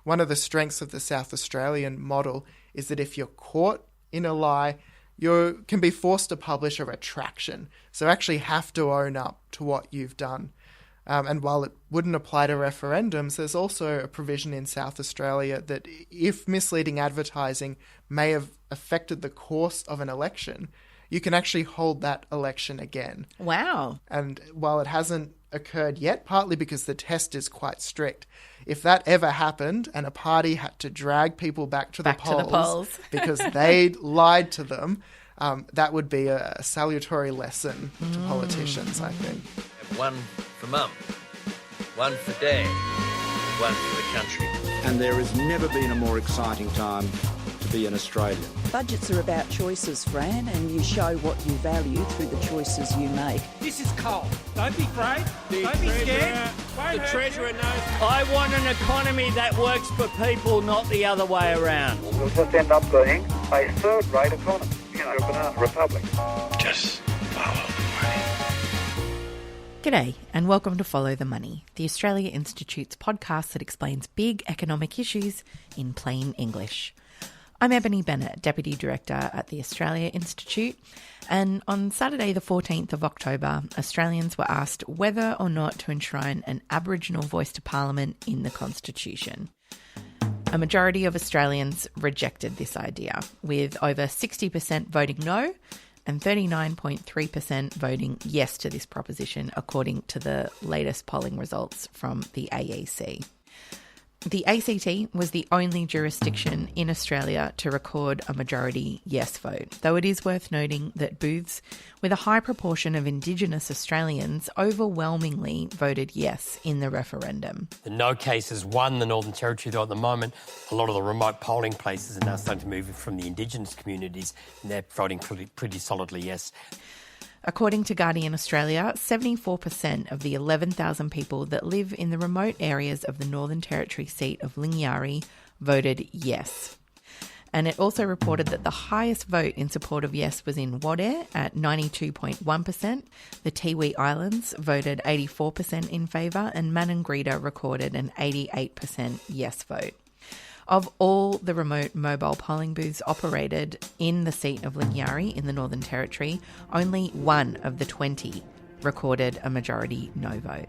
one of the strengths of the South Australian model is that if you're caught in a lie, you can be forced to publish a retraction. So actually have to own up to what you've done. And while it wouldn't apply to referendums, there's also a provision in South Australia that if misleading advertising may have affected the course of an election, you can actually hold that election again. Wow. And while it hasn't occurred yet, partly because the test is quite strict, if that ever happened and a party had to drag people back to the polls because they lied to them, that would be a salutary lesson to politicians, I think. One for Mum, one for Dad, one for the country. And there has never been a more exciting time to be an Australian. Budgets are about choices, Fran, and you show what you value through the choices you make. This is coal. Don't be afraid. Don't be scared. The Treasurer knows. I want an economy that works for people, not the other way around. We'll just end up being a third-rate economy, a banana republic. Just follow the money. G'day and welcome to Follow the Money, the Australia Institute's podcast that explains big economic issues in plain English. I'm Ebony Bennett, Deputy Director at the Australia Institute, and on Saturday the 14th of October, Australians were asked whether or not to enshrine an Aboriginal voice to Parliament in the Constitution. A majority of Australians rejected this idea, with over 60% voting no and 39.3% voting yes to this proposition, according to the latest polling results from the AEC. The ACT was the only jurisdiction in Australia to record a majority yes vote, though it is worth noting that booths with a high proportion of Indigenous Australians overwhelmingly voted yes in the referendum. The no cases won the Northern Territory, though at the moment a lot of the remote polling places are now starting to move from the Indigenous communities, and they're voting pretty solidly yes. According to Guardian Australia, 74% of the 11,000 people that live in the remote areas of the Northern Territory seat of Lingiari voted yes. And it also reported that the highest vote in support of yes was in Wadeye at 92.1%. The Tiwi Islands voted 84% in favour, and Maningrida recorded an 88% yes vote. Of all the remote mobile polling booths operated in the seat of Lingiari in the Northern Territory, only one of the 20 recorded a majority no vote.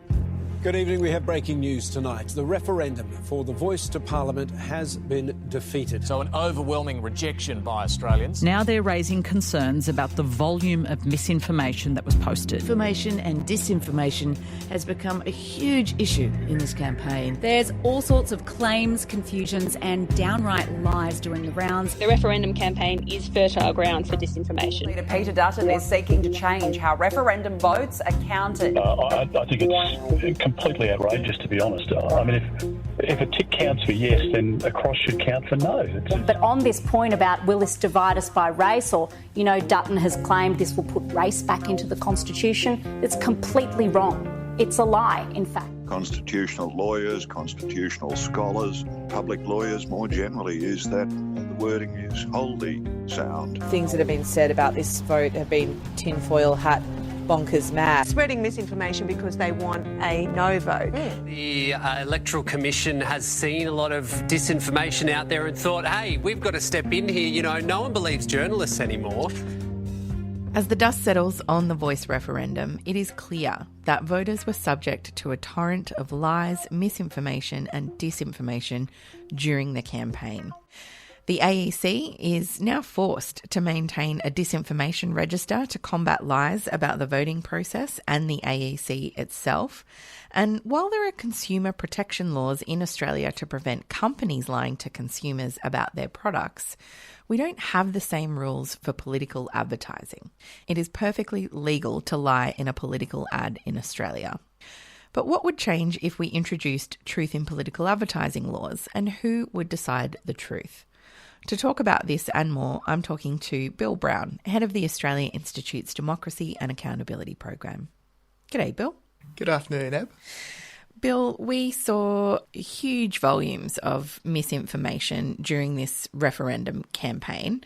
Good evening. We have breaking news tonight. The referendum for the voice to Parliament has been defeated. So an overwhelming rejection by Australians. Now they're raising concerns about the volume of misinformation that was posted. Information and disinformation has become a huge issue in this campaign. There's all sorts of claims, confusions and downright lies doing the rounds. The referendum campaign is fertile ground for disinformation. Leader Peter Dutton is seeking to change how referendum votes are counted. I think it's completely outrageous, to be honest. I mean, if a tick counts for yes, then a cross should count for no. But on this point about will this divide us by race, or, Dutton has claimed this will put race back into the Constitution, it's completely wrong. It's a lie, in fact. Constitutional lawyers, constitutional scholars, public lawyers more generally use that. The wording is wholly sound. Things that have been said about this vote have been tinfoil hat, bonkers mad. Spreading misinformation because they want a no vote. The Electoral Commission has seen a lot of disinformation out there and thought, hey, we've got to step in here. No one believes journalists anymore. As the dust settles on the voice referendum, it is clear that voters were subject to a torrent of lies, misinformation and disinformation during the campaign. The AEC is now forced to maintain a disinformation register to combat lies about the voting process and the AEC itself. And while there are consumer protection laws in Australia to prevent companies lying to consumers about their products, we don't have the same rules for political advertising. It is perfectly legal to lie in a political ad in Australia. But what would change if we introduced truth in political advertising laws, and who would decide the truth? To talk about this and more, I'm talking to Bill Brown, head of the Australia Institute's Democracy and Accountability Program. G'day, Bill. Good afternoon, Eb. Bill, we saw huge volumes of misinformation during this referendum campaign.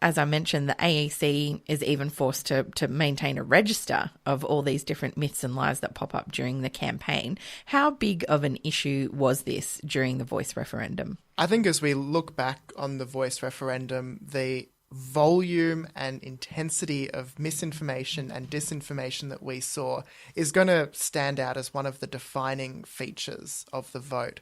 as I mentioned, the AEC is even forced to maintain a register of all these different myths and lies that pop up during the campaign. How big of an issue was this during the Voice referendum? I think as we look back on the Voice referendum, the volume and intensity of misinformation and disinformation that we saw is going to stand out as one of the defining features of the vote.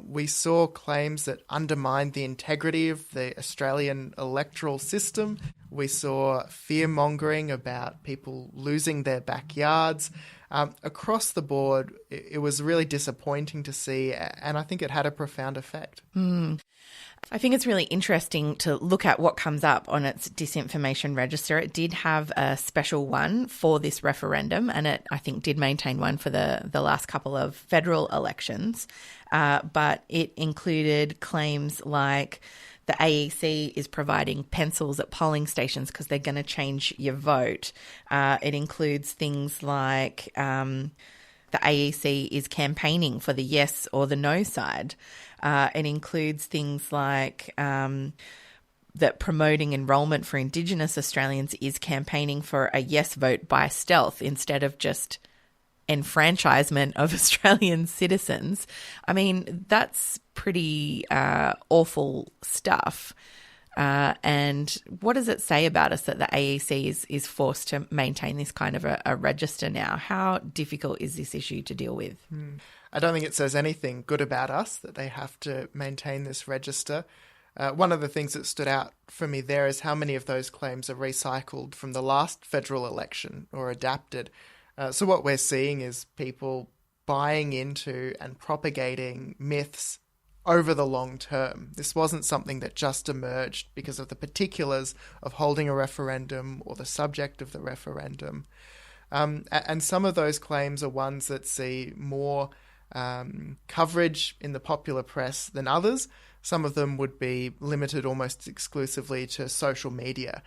We saw claims that undermined the integrity of the Australian electoral system. We saw fear-mongering about people losing their backyards. Across the board, it was really disappointing to see, and I think it had a profound effect. I think it's really interesting to look at what comes up on its disinformation register. It did have a special one for this referendum, and it, I think, did maintain one for the last couple of federal elections. But it included claims like the AEC is providing pencils at polling stations because they're going to change your vote. It includes things like the AEC is campaigning for the yes or the no side. It includes things like that promoting enrolment for Indigenous Australians is campaigning for a yes vote by stealth instead of just enfranchisement of Australian citizens. I mean, that's pretty awful stuff. And what does it say about us that the AEC is forced to maintain this kind of a register now? How difficult is this issue to deal with? I don't think it says anything good about us that they have to maintain this register. One of the things that stood out for me there is how many of those claims are recycled from the last federal election or adapted. So what we're seeing is people buying into and propagating myths over the long term. This wasn't something that just emerged because of the particulars of holding a referendum or the subject of the referendum. And some of those claims are ones that see more coverage in the popular press than others. Some of them would be limited almost exclusively to social media.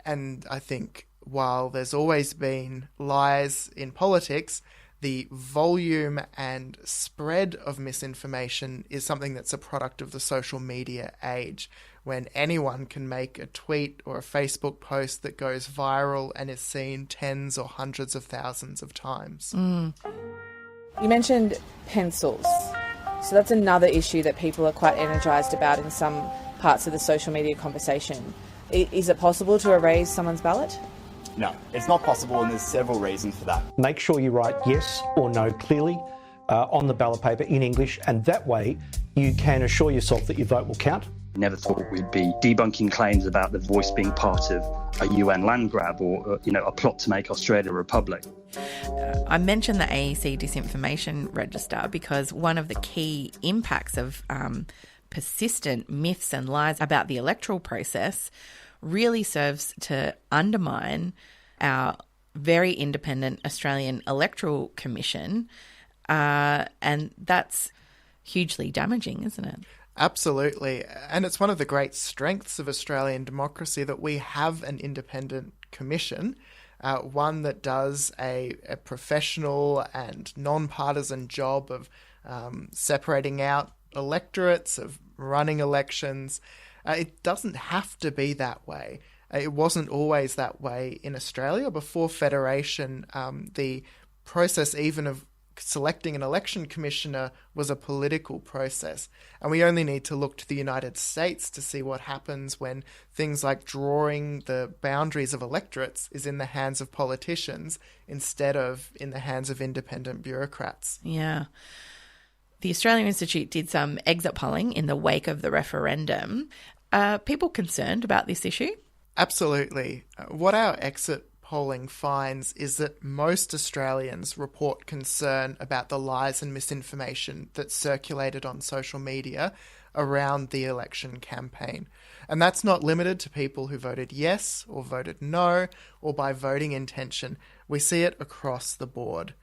And I think while there's always been lies in politics, the volume and spread of misinformation is something that's a product of the social media age, when anyone can make a tweet or a Facebook post that goes viral and is seen tens or hundreds of thousands of times. You mentioned pencils. So that's another issue that people are quite energised about in some parts of the social media conversation. Is it possible to erase someone's ballot? No, it's not possible, and there's several reasons for that. Make sure you write yes or no clearly on the ballot paper in English, and that way you can assure yourself that your vote will count. Never thought we'd be debunking claims about the Voice being part of a UN land grab or a plot to make Australia a republic. I mentioned the AEC disinformation register because one of the key impacts of persistent myths and lies about the electoral process really serves to undermine our very independent Australian Electoral Commission, and that's hugely damaging, isn't it? Absolutely. And it's one of the great strengths of Australian democracy that we have an independent commission, one that does a professional and non-partisan job of separating out electorates, of running elections. It doesn't have to be that way. It wasn't always that way in Australia. Before Federation, the process even of selecting an election commissioner was a political process. And we only need to look to the United States to see what happens when things like drawing the boundaries of electorates is in the hands of politicians instead of in the hands of independent bureaucrats. Yeah. The Australian Institute did some exit polling in the wake of the referendum. Are people concerned about this issue? Absolutely. What our exit polling finds is that most Australians report concern about the lies and misinformation that circulated on social media around the election campaign. And that's not limited to people who voted yes or voted no or by voting intention. We see it across the board.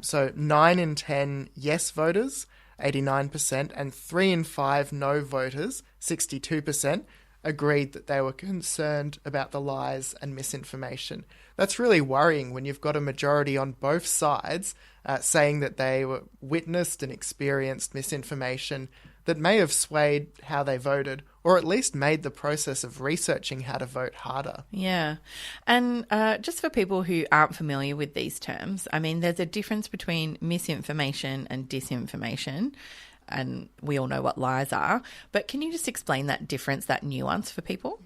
So 9 in 10 yes voters, 89%, and 3 in 5 no voters, 62%, agreed that they were concerned about the lies and misinformation. That's really worrying when you've got a majority on both sides saying that they were witnessed and experienced misinformation that may have swayed how they voted, or at least made the process of researching how to vote harder. Yeah. And just for people who aren't familiar with these terms, I mean, there's a difference between misinformation and disinformation, and we all know what lies are. But can you just explain that difference, that nuance for people?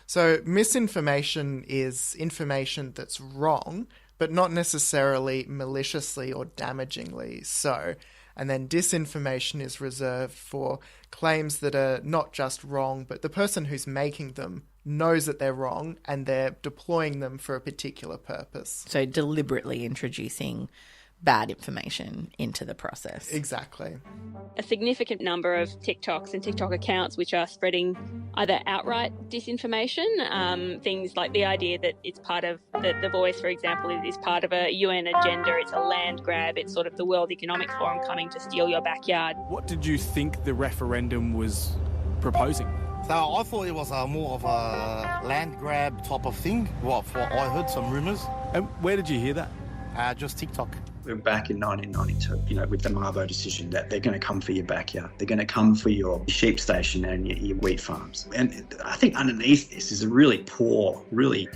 So misinformation is information that's wrong, but not necessarily maliciously or damagingly so. And then disinformation is reserved for claims that are not just wrong, but the person who's making them knows that they're wrong and they're deploying them for a particular purpose. So deliberately introducing bad information into the process. Exactly. A significant number of TikToks and TikTok accounts which are spreading either outright disinformation, things like the idea that it's part of the Voice, for example, is part of a UN agenda, it's a land grab, it's sort of the World Economic Forum coming to steal your backyard. What did you think the referendum was proposing? So I thought it was more of a land grab type of thing. I heard some rumours. And where did you hear that? Just TikTok. Back in 1992, with the Mabo decision, that they're going to come for your backyard. They're going to come for your sheep station and your wheat farms. And I think underneath this is a really poor, really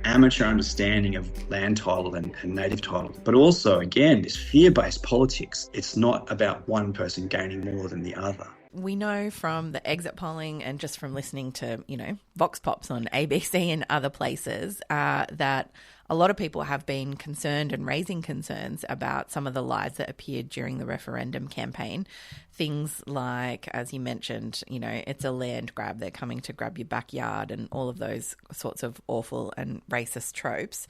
amateur understanding of land title and native title. But also, again, this fear-based politics. It's not about one person gaining more than the other. We know from the exit polling and just from listening to, Vox Pops on ABC and other places that a lot of people have been concerned and raising concerns about some of the lies that appeared during the referendum campaign. Things like, as you mentioned, it's a land grab, they're coming to grab your backyard, and all of those sorts of awful and racist tropes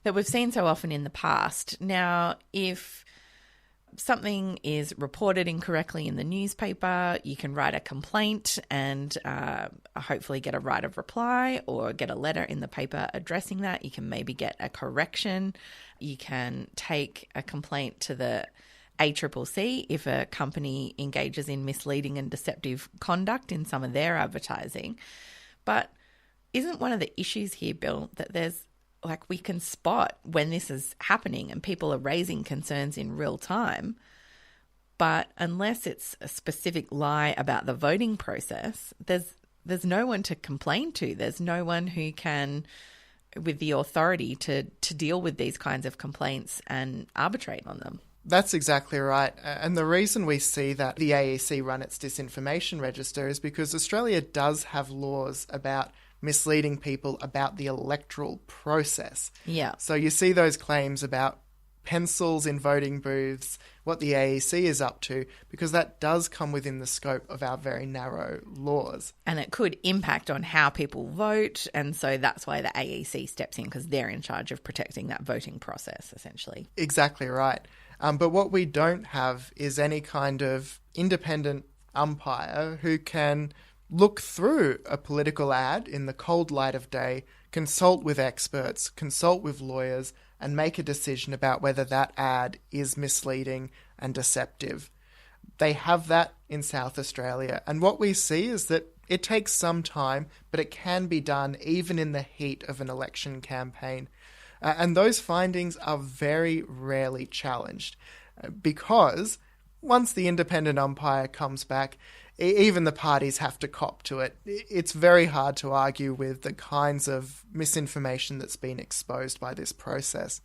that we've seen so often in the past. Now, if something is reported incorrectly in the newspaper, you can write a complaint and hopefully get a right of reply or get a letter in the paper addressing that. You can maybe get a correction. You can take a complaint to the ACCC if a company engages in misleading and deceptive conduct in some of their advertising. But isn't one of the issues here, Bill, that we can spot when this is happening and people are raising concerns in real time, but unless it's a specific lie about the voting process, there's no one to complain to. There's no one who can, with the authority to deal with these kinds of complaints and arbitrate on them. That's exactly right. And the reason we see that the AEC run its disinformation register is because Australia does have laws about misleading people about the electoral process. Yeah. So you see those claims about pencils in voting booths, what the AEC is up to, because that does come within the scope of our very narrow laws. And it could impact on how people vote, and so that's why the AEC steps in, because they're in charge of protecting that voting process, essentially. Exactly right. But what we don't have is any kind of independent umpire who can look through a political ad in the cold light of day, consult with experts, consult with lawyers, and make a decision about whether that ad is misleading and deceptive. They have that in South Australia, and what we see is that it takes some time, but it can be done even in the heat of an election campaign. And those findings are very rarely challenged because once the independent umpire comes back, even the parties have to cop to it. It's very hard to argue with the kinds of misinformation that's been exposed by this process.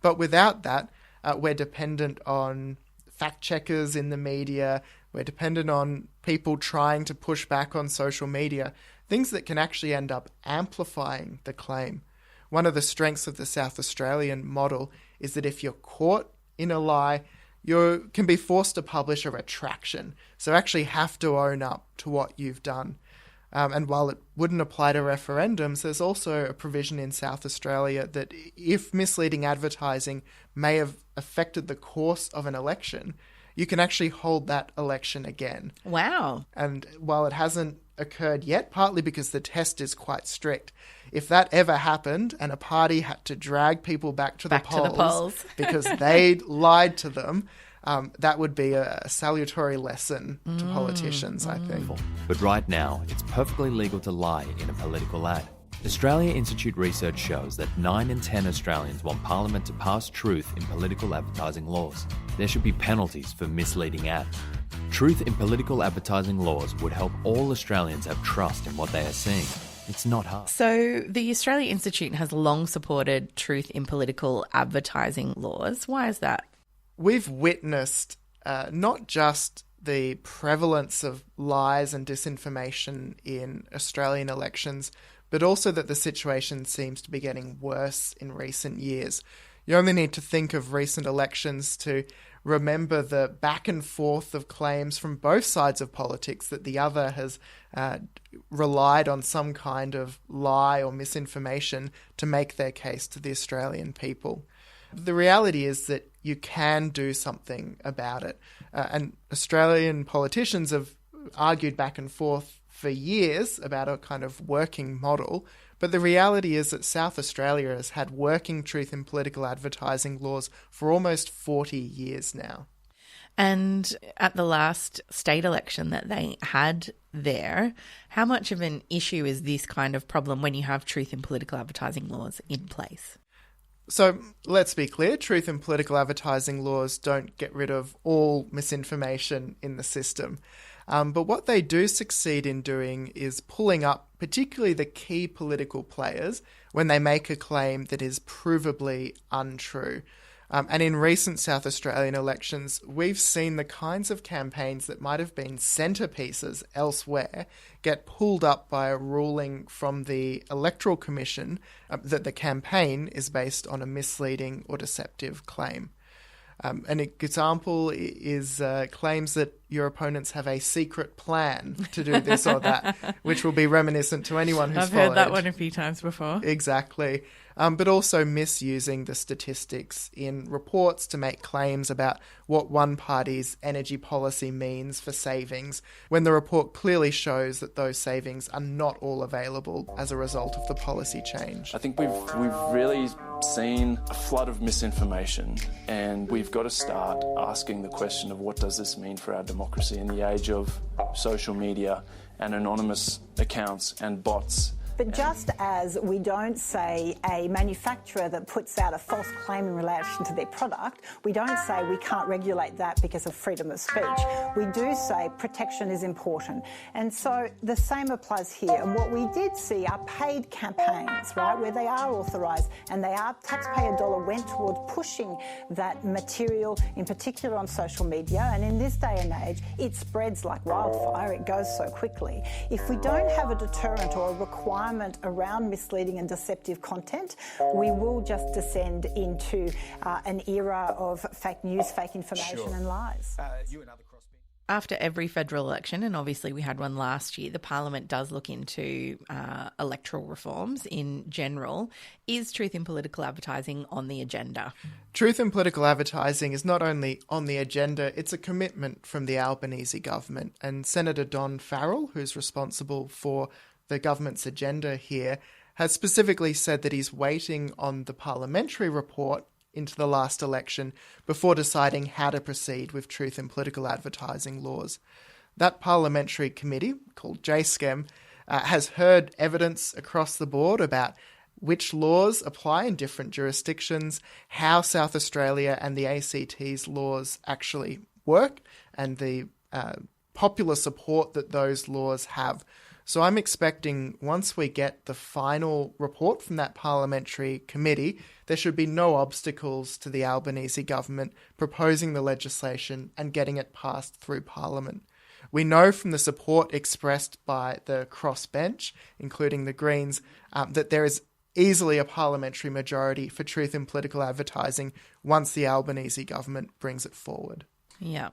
But without that, we're dependent on fact-checkers in the media, we're dependent on people trying to push back on social media, things that can actually end up amplifying the claim. One of the strengths of the South Australian model is that if you're caught in a lie, you can be forced to publish a retraction. So actually have to own up to what you've done. And while it wouldn't apply to referendums, there's also a provision in South Australia that if misleading advertising may have affected the course of an election, you can actually hold that election again. Wow. And while it hasn't occurred yet, partly because the test is quite strict, if that ever happened and a party had to drag people back to the polls because they lied to them, that would be a salutary lesson to politicians, I think. But right now, it's perfectly legal to lie in a political ad. Australia Institute research shows that 9 in 10 Australians want Parliament to pass truth in political advertising laws. There should be penalties for misleading ads. Truth in political advertising laws would help all Australians have trust in what they are seeing. It's not hard. So the Australia Institute has long supported truth in political advertising laws. Why is that? We've witnessed not just the prevalence of lies and disinformation in Australian elections, but also that the situation seems to be getting worse in recent years. You only need to think of recent elections to remember the back and forth of claims from both sides of politics that the other has relied on some kind of lie or misinformation to make their case to the Australian people. The reality is that you can do something about it. And Australian politicians have argued back and forth for years about a kind of working model, but the reality is that South Australia has had working truth in political advertising laws for almost 40 years now. And at the last state election that they had there, how much of an issue is this kind of problem when you have truth in political advertising laws in place? So let's be clear, truth in political advertising laws don't get rid of all misinformation in the system. But what they do succeed in doing is pulling up particularly the key political players when they make a claim that is provably untrue. And in recent South Australian elections, we've seen the kinds of campaigns that might have been centrepieces elsewhere get pulled up by a ruling from the Electoral Commission that the campaign is based on a misleading or deceptive claim. An example is claims that your opponents have a secret plan to do this or that, which will be reminiscent to anyone who's followed. I've heard that one a few times before. Exactly. But also misusing the statistics in reports to make claims about what one party's energy policy means for savings, when the report clearly shows that those savings are not all available as a result of the policy change. I think we've really seen a flood of misinformation, and we've got to start asking the question of what does this mean for our democracy in the age of social media and anonymous accounts and bots. But just as we don't say a manufacturer that puts out a false claim in relation to their product, we don't say we can't regulate that because of freedom of speech. We do say protection is important. And so the same applies here. And what we did see are paid campaigns, right, where they are authorised and they are taxpayer dollar went towards pushing that material, in particular on social media. And in this day and age, it spreads like wildfire. It goes so quickly. If we don't have a deterrent or a requirement around misleading and deceptive content, we will just descend into an era of fake news, fake information and lies. After every federal election, and obviously we had one last year, the Parliament does look into electoral reforms in general. Is truth in political advertising on the agenda? Truth in political advertising is not only on the agenda, it's a commitment from the Albanese government. And Senator Don Farrell, who's responsible for the government's agenda here, has specifically said that he's waiting on the parliamentary report into the last election before deciding how to proceed with truth in political advertising laws. That parliamentary committee, called JSCEM, has heard evidence across the board about which laws apply in different jurisdictions, how South Australia and the ACT's laws actually work, and the popular support that those laws have. So I'm expecting once we get the final report from that parliamentary committee, there should be no obstacles to the Albanese government proposing the legislation and getting it passed through Parliament. We know from the support expressed by the crossbench, including the Greens, that there is easily a parliamentary majority for truth in political advertising once the Albanese government brings it forward. Yeah.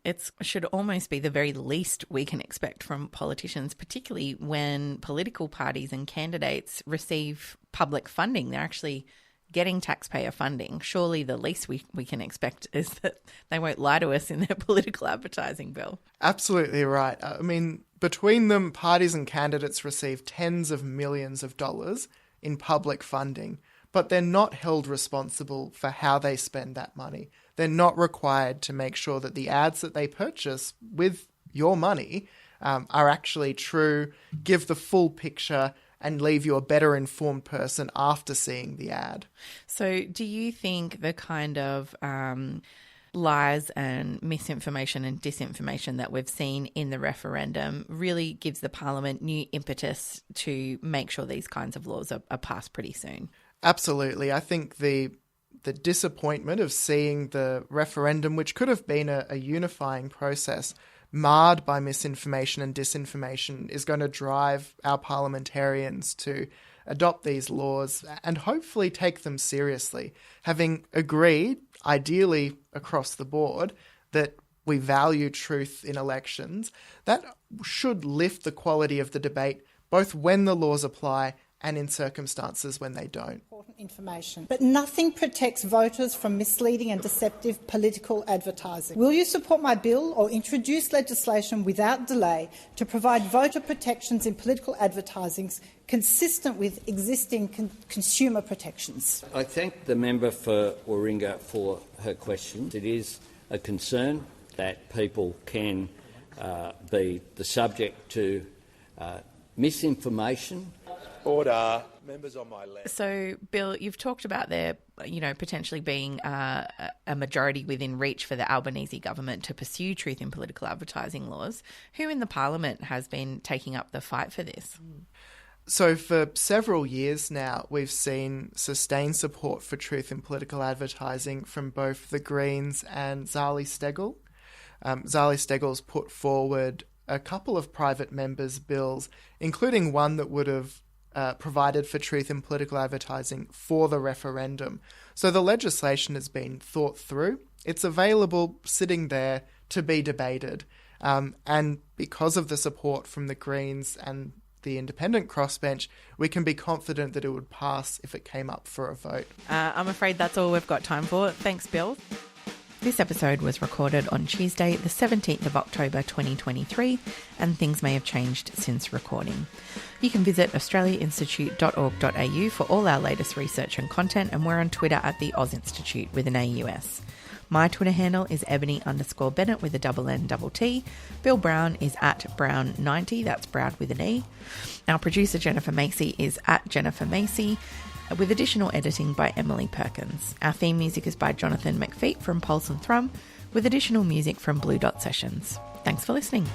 It should almost be the very least we can expect from politicians, particularly when political parties and candidates receive public funding. They're actually getting taxpayer funding. Surely the least we can expect is that they won't lie to us in their political advertising bill. Absolutely right. I mean, between them, parties and candidates receive tens of millions of dollars in public funding, but they're not held responsible for how they spend that money. They're not required to make sure that the ads that they purchase with your money are actually true, give the full picture, and leave you a better informed person after seeing the ad. So do you think the kind of lies and misinformation and disinformation that we've seen in the referendum really gives the Parliament new impetus to make sure these kinds of laws are passed pretty soon? Absolutely. I think the disappointment of seeing the referendum, which could have been a unifying process, marred by misinformation and disinformation, is going to drive our parliamentarians to adopt these laws and hopefully take them seriously. Having agreed, ideally across the board, that we value truth in elections, that should lift the quality of the debate both when the laws apply and in circumstances when they don't. Information. But nothing protects voters from misleading and deceptive political advertising. Will you support my bill or introduce legislation without delay to provide voter protections in political advertising consistent with existing consumer protections? I thank the member for Warringah for her question. It is a concern that people can be the subject to misinformation. Order. Members on my left. So, Bill, you've talked about there, potentially being a majority within reach for the Albanese government to pursue truth in political advertising laws. Who in the Parliament has been taking up the fight for this? So for several years now, we've seen sustained support for truth in political advertising from both the Greens and Zali Steggall. Zali Steggall's put forward a couple of private members' bills, including one that would have provided for truth in political advertising for the referendum. So the legislation has been thought through. It's available sitting there to be debated. And because of the support from the Greens and the independent crossbench, we can be confident that it would pass if it came up for a vote. I'm afraid that's all we've got time for. Thanks, Bill. This episode was recorded on Tuesday, the 17th of October 2023, and things may have changed since recording. You can visit australiainstitute.org.au for all our latest research and content, and we're on Twitter at the Oz Institute with an AUS. My Twitter handle is Ebony_Bennett with a _N_T. Bill Brown is at Brown90, that's Brown with an E. Our producer Jennifer Macy is at Jennifer Macy, with additional editing by Emily Perkins. Our theme music is by Jonathan McFeet from Pulse and Thrum, with additional music from Blue Dot Sessions. Thanks for listening.